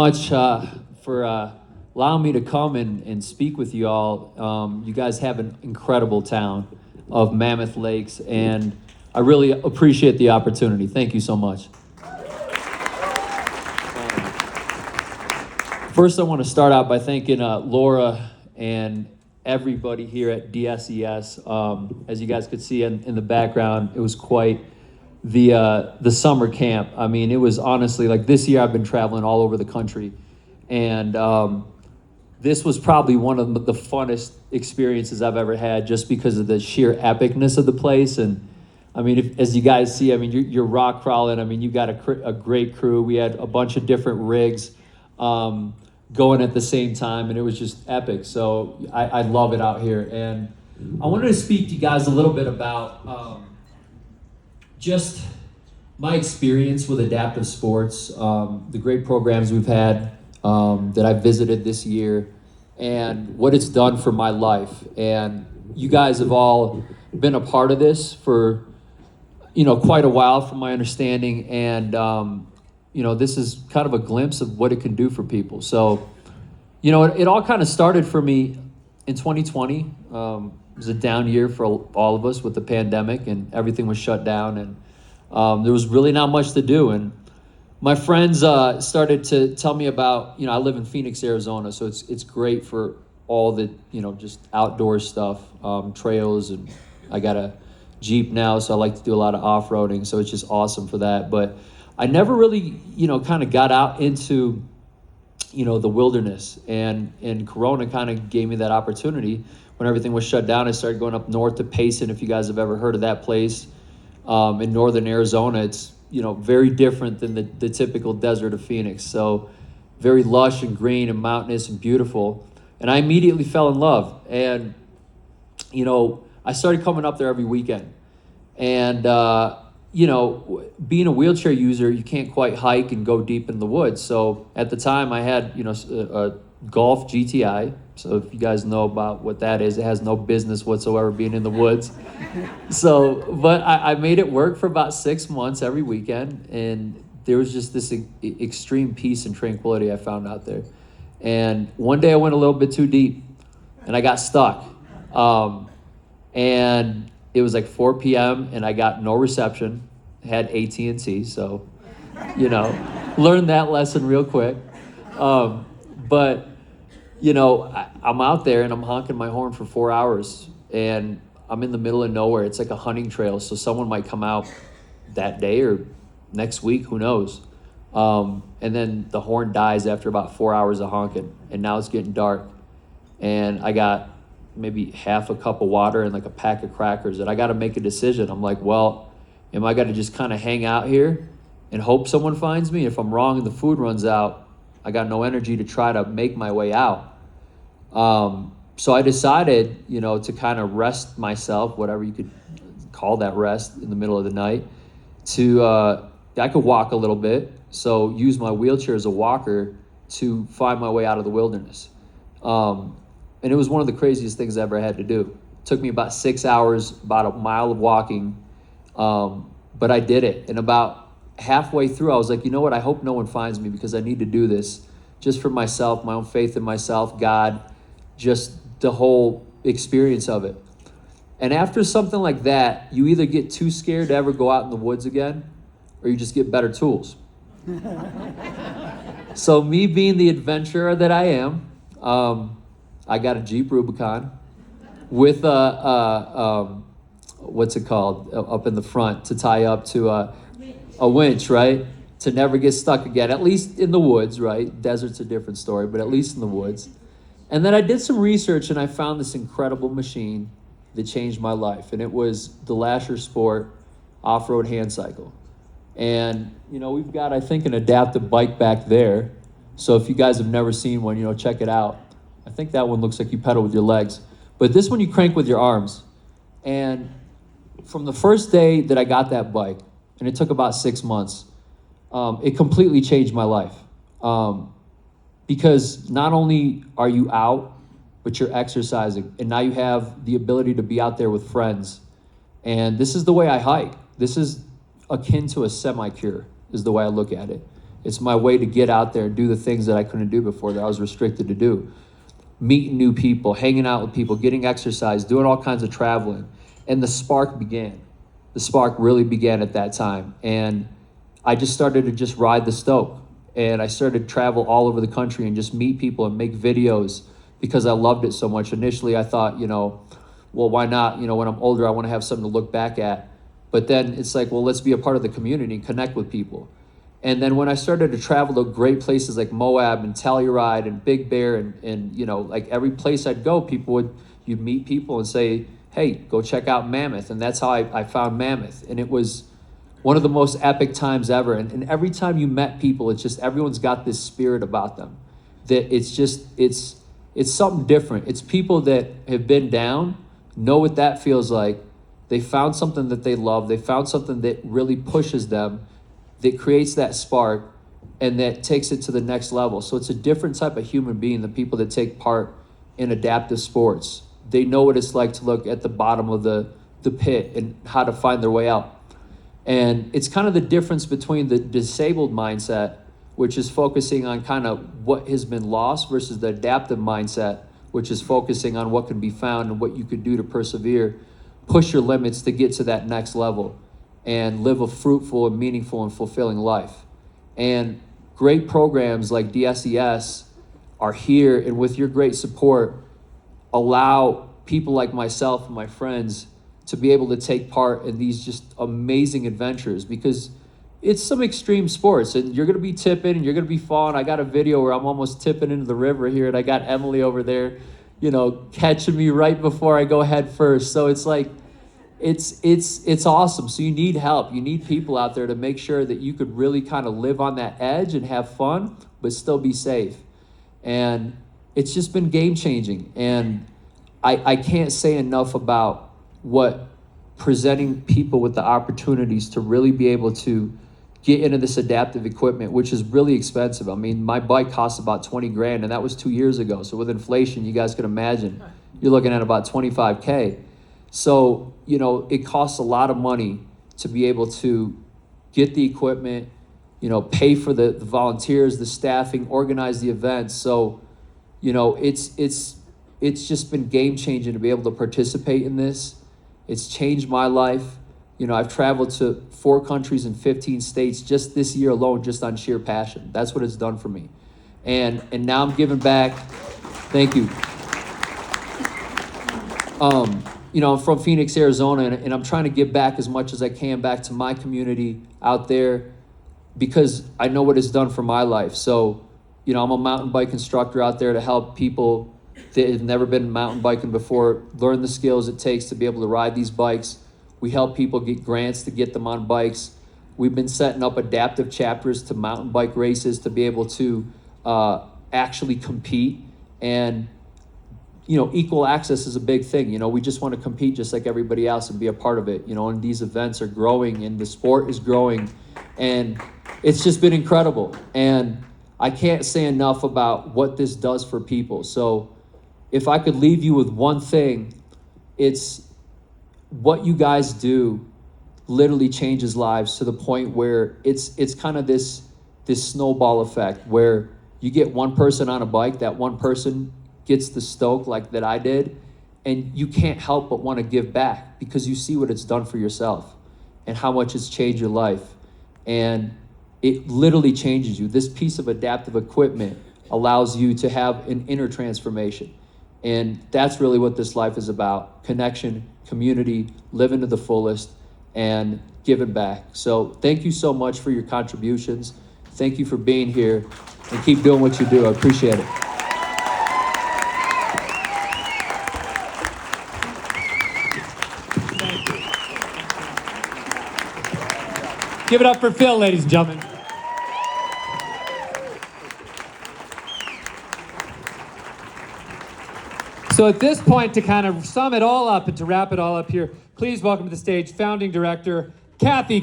Much for allowing me to come and speak with you all. You guys have an incredible town of Mammoth Lakes, and I really appreciate the opportunity. Thank you so much. First, I want to start out by thanking Laura and everybody here at DSES. As you guys could see in the background, it was quite the summer camp. I mean, it was honestly like this year I've been traveling all over the country, and this was probably one of the funnest experiences I've ever had, just because of the sheer epicness of the place. And I mean, as you guys see, I mean, you're rock crawling. I mean, you got a great crew. We had a bunch of different rigs going at the same time, and it was just epic. So I love it out here, and I wanted to speak to you guys a little bit about just my experience with adaptive sports, the great programs we've had that I visited this year, and what it's done for my life. And you guys have all been a part of this for, quite a while from my understanding. And, this is kind of a glimpse of what it can do for people. So, it all kind of started for me in 2020. It was a down year for all of us with the pandemic, and everything was shut down, and there was really not much to do. And my friends started to tell me about, I live in Phoenix, Arizona, so it's great for all the, just outdoor stuff, trails, and I got a Jeep now, so I like to do a lot of off-roading, so it's just awesome for that. But I never really, kind of got out into, the wilderness, and Corona kind of gave me that opportunity. When everything was shut down, I started going up north to Payson, if you guys have ever heard of that place. In northern Arizona, it's very different than the typical desert of Phoenix. So very lush and green and mountainous and beautiful. And I immediately fell in love. And I started coming up there every weekend. And being a wheelchair user, you can't quite hike and go deep in the woods. So at the time, I had a Golf GTI. So if you guys know about what that is, it has no business whatsoever being in the woods. But I made it work for about 6 months every weekend, and there was just this extreme peace and tranquility I found out there. And one day I went a little bit too deep, and I got stuck. And it was like 4 p.m., and I got no reception. I had AT&T, so, learned that lesson real quick. But I'm out there and I'm honking my horn for 4 hours, and I'm in the middle of nowhere. It's like a hunting trail, so someone might come out that day or next week, who knows? And then the horn dies after about 4 hours of honking, and now it's getting dark, and I got maybe half a cup of water and like a pack of crackers, and I got to make a decision. I'm like, well, am I going to just kind of hang out here and hope someone finds me? If I'm wrong and the food runs out, I got no energy to try to make my way out. So I decided, to kind of rest myself, whatever you could call that rest, in the middle of the night, I could walk a little bit, so use my wheelchair as a walker to find my way out of the wilderness. And it was one of the craziest things I ever had to do. It took me about 6 hours, about a mile of walking, but I did it. And about halfway through, I was like, you know what? I hope no one finds me, because I need to do this just for myself, my own faith in myself, God, just the whole experience of it. And after something like that, you either get too scared to ever go out in the woods again, or you just get better tools. So me being the adventurer that I am, I got a Jeep Rubicon with what's it called, up in the front to tie up to a winch, right? To never get stuck again, at least in the woods, right? Desert's a different story, but at least in the woods. And then I did some research, and I found this incredible machine that changed my life, and it was the Lasher Sport off-road hand cycle. And, we've got, I think, an adaptive bike back there. So if you guys have never seen one, check it out. I think that one looks like you pedal with your legs, but this one you crank with your arms. And from the first day that I got that bike, and it took about 6 months, it completely changed my life. Because not only are you out, but you're exercising, and now you have the ability to be out there with friends. And this is the way I hike. This is akin to a semi-cure, is the way I look at it. It's my way to get out there and do the things that I couldn't do before, that I was restricted to do. Meeting new people, hanging out with people, getting exercise, doing all kinds of traveling. And the spark began. The spark really began at that time. And I just started to just ride the stoke. And I started to travel all over the country and just meet people and make videos because I loved it so much. Initially, I thought, well, why not? When I'm older, I want to have something to look back at. But then it's like, well, let's be a part of the community and connect with people. And then when I started to travel to great places like Moab and Telluride and Big Bear and like every place I'd go, you'd meet people and say, hey, go check out Mammoth. And that's how I found Mammoth. And it was one of the most epic times ever. And every time you met people, it's just, everyone's got this spirit about them. That it's something different. It's people that have been down, know what that feels like. They found something that they love. They found something that really pushes them, that creates that spark, and that takes it to the next level. So it's a different type of human being, the people that take part in adaptive sports. They know what it's like to look at the bottom of the pit and how to find their way out. And it's kind of the difference between the disabled mindset, which is focusing on kind of what has been lost, versus the adaptive mindset, which is focusing on what can be found and what you could do to persevere, push your limits to get to that next level and live a fruitful and meaningful and fulfilling life. And great programs like DSES are here, and with your great support, allow people like myself and my friends to be able to take part in these just amazing adventures, because it's some extreme sports and you're going to be tipping and you're going to be falling. I got a video where I'm almost tipping into the river here, and I got Emily over there, catching me right before I go head first. So it's like, it's awesome. So you need help. You need people out there to make sure that you could really kind of live on that edge and have fun, but still be safe. And it's just been game changing. And I can't say enough about what presenting people with the opportunities to really be able to get into this adaptive equipment, which is really expensive. I mean, my bike costs about 20 grand, and that was 2 years ago. So with inflation, you guys can imagine, you're looking at about 25K. So, it costs a lot of money to be able to get the equipment, pay for the volunteers, the staffing, organize the events. So, it's just been game changing to be able to participate in this. It's changed my life. I've traveled to 4 countries and 15 states just this year alone, just on sheer passion. That's what it's done for me. And now I'm giving back. Thank you. I'm from Phoenix, Arizona, and I'm trying to give back as much as I can back to my community out there, because I know what it's done for my life. So, I'm a mountain bike instructor out there to help people that have never been mountain biking before learn the skills it takes to be able to ride these bikes. We help people get grants to get them on bikes. We've been setting up adaptive chapters to mountain bike races to be able to actually compete. And equal access is a big thing. We just want to compete just like everybody else and be a part of it. And these events are growing and the sport is growing, and it's just been incredible. And I can't say enough about what this does for people. So if I could leave you with one thing, it's what you guys do literally changes lives to the point where it's kind of this snowball effect where you get one person on a bike, that one person gets the stoke like that I did, and you can't help but want to give back because you see what it's done for yourself and how much it's changed your life. And it literally changes you. This piece of adaptive equipment allows you to have an inner transformation. And that's really what this life is about: connection, community, living to the fullest, and giving back. So thank you so much for your contributions. Thank you for being here, and keep doing what you do. I appreciate it. Give it up for Phil, ladies and gentlemen. So at this point, to kind of sum it all up and to wrap it all up here, please welcome to the stage founding director, Kathy